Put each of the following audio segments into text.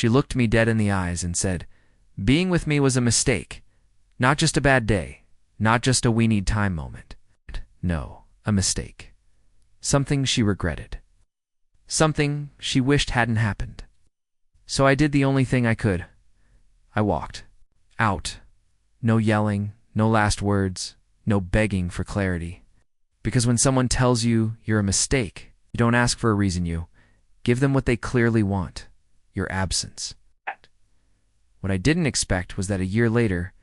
She looked me dead in the eyes and said, "Being with me was a mistake. Not just a bad day. Not just a we need time moment. No, a mistake. Something she regretted. Something she wished hadn't happened." So I did the only thing I could. I walked. Out. No yelling, no last words, no begging for clarity. Because when someone tells you you're a mistake, you don't ask for a reason, you give them what they clearly want, your absence. What I didn't expect was that a year later,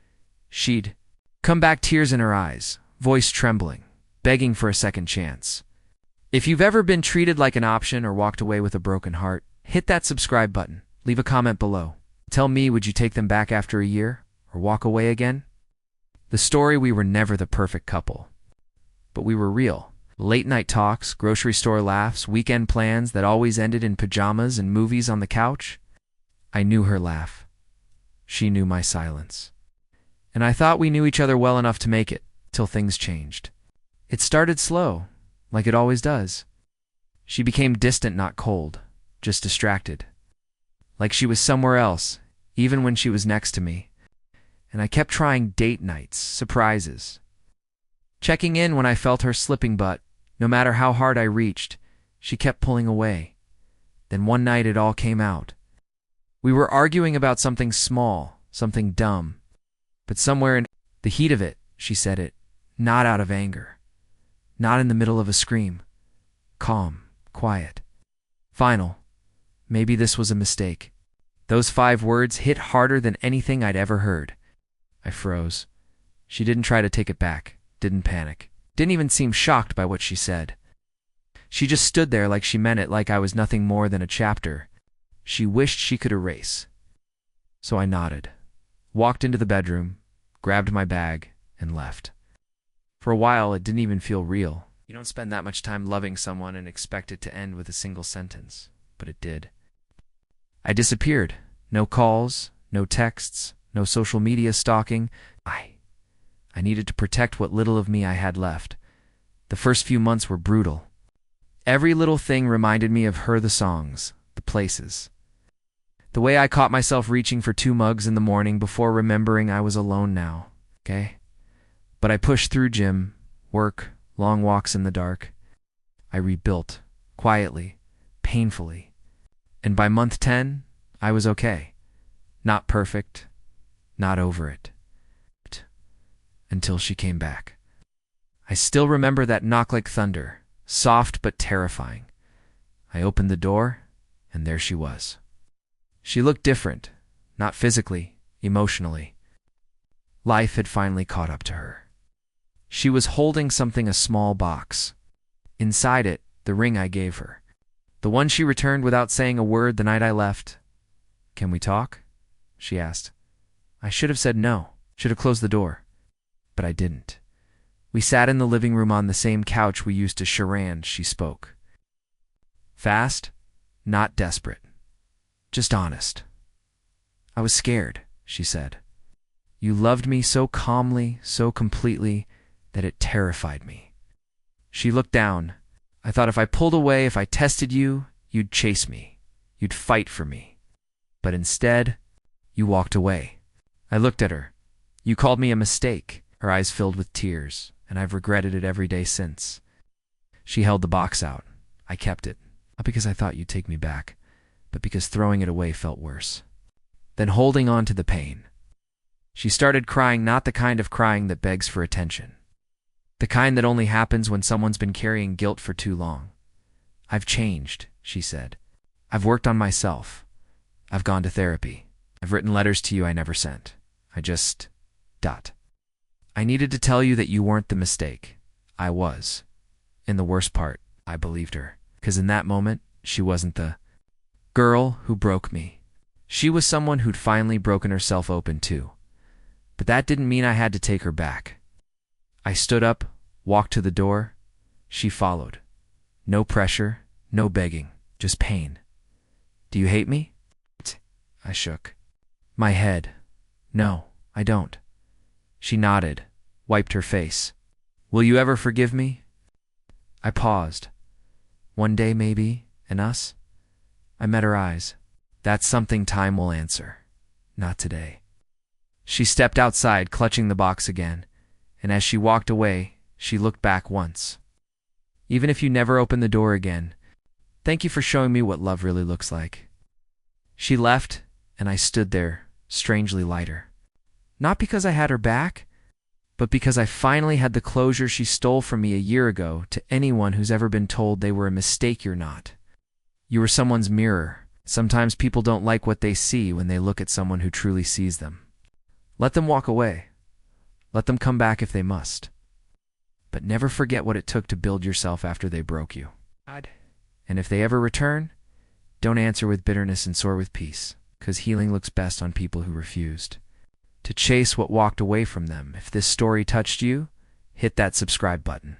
she'd come back, tears in her eyes, voice trembling, begging for a second chance. If you've ever been treated like an option or walked away with a broken heart, hit that subscribe button, leave a comment below. Tell me, would you take them back after a year or walk away again? The story: we were never the perfect couple, but we were real. Late night talks, grocery store laughs, weekend plans that always ended in pajamas and movies on the couch. I knew her laugh. She knew my silence. And I thought we knew each other well enough to make it, till things changed. It started slow, like it always does. She became distant, not cold, just distracted. Like she was somewhere else, even when she was next to me. And I kept trying date nights, surprises. Checking in when I felt her slipping, but no matter how hard I reached, she kept pulling away. Then one night it all came out. We were arguing about something small, something dumb. But somewhere in the heat of it, she said it, not out of anger. Not in the middle of a scream. Calm, quiet. Final. Maybe this was a mistake. Those 5 words hit harder than anything I'd ever heard. I froze. She didn't try to take it back, didn't panic, didn't even seem shocked by what she said. She just stood there like she meant it, like I was nothing more than a chapter she wished she could erase. So I nodded, walked into the bedroom, grabbed my bag, and left. For a while, it didn't even feel real. You don't spend that much time loving someone and expect it to end with a single sentence, but it did. I disappeared. No calls, no texts, no social media stalking. I needed to protect what little of me I had left. The first few months were brutal. Every little thing reminded me of her: the songs, the places. The way I caught myself reaching for 2 mugs in the morning before remembering I was alone now, okay? But I pushed through: gym, work, long walks in the dark. I rebuilt, quietly, painfully. And by month 10, I was okay. Not perfect, not over it. Until she came back. I still remember that knock like thunder, soft but terrifying. I opened the door, and there she was. She looked different, not physically, emotionally. Life had finally caught up to her. She was holding something, a small box. Inside it, the ring I gave her. The one she returned without saying a word the night I left. "Can we talk?" she asked. I should have said no, should have closed the door. But I didn't. We sat in the living room on the same couch we used to charade. She spoke. Fast, not desperate. Just honest. "I was scared," she said. "You loved me so calmly, so completely, that it terrified me." She looked down. "I thought if I pulled away, if I tested you, you'd chase me. You'd fight for me. But instead, you walked away." I looked at her. "You called me a mistake." Her eyes filled with tears, and I've regretted it every day since. She held the box out. I kept it, not because I thought you'd take me back, but because throwing it away felt worse. Then holding on to the pain. She started crying, not the kind of crying that begs for attention. The kind that only happens when someone's been carrying guilt for too long. "I've changed," she said. "I've worked on myself. I've gone to therapy. I've written letters to you I never sent. I just... ... I needed to tell you that you weren't the mistake. I was. And the worst part, I believed her. Because in that moment, she wasn't the girl who broke me. She was someone who'd finally broken herself open too. But that didn't mean I had to take her back. I stood up, walked to the door. She followed. No pressure, no begging, just pain. "Do you hate me?" I shook my head. "No, I don't." She nodded, wiped her face. "Will you ever forgive me?" I paused. "One day, maybe, and us?" I met her eyes. That's something time will answer. Not today. She stepped outside, clutching the box again, and as she walked away, she looked back once. Even if you never open the door again, thank you for showing me what love really looks like. She left, and I stood there, strangely lighter. Not because I had her back, but because I finally had the closure she stole from me a year ago. To anyone who's ever been told they were a mistake, you're not. You were someone's mirror. Sometimes people don't like what they see when they look at someone who truly sees them. Let them walk away. Let them come back if they must. But never forget what it took to build yourself after they broke you. And if they ever return, don't answer with bitterness and soar with peace, because healing looks best on people who refused to chase what walked away from them. If this story touched you, hit that subscribe button.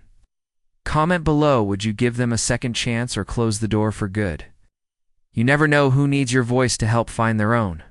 Comment below, would you give them a second chance or close the door for good? You never know who needs your voice to help find their own.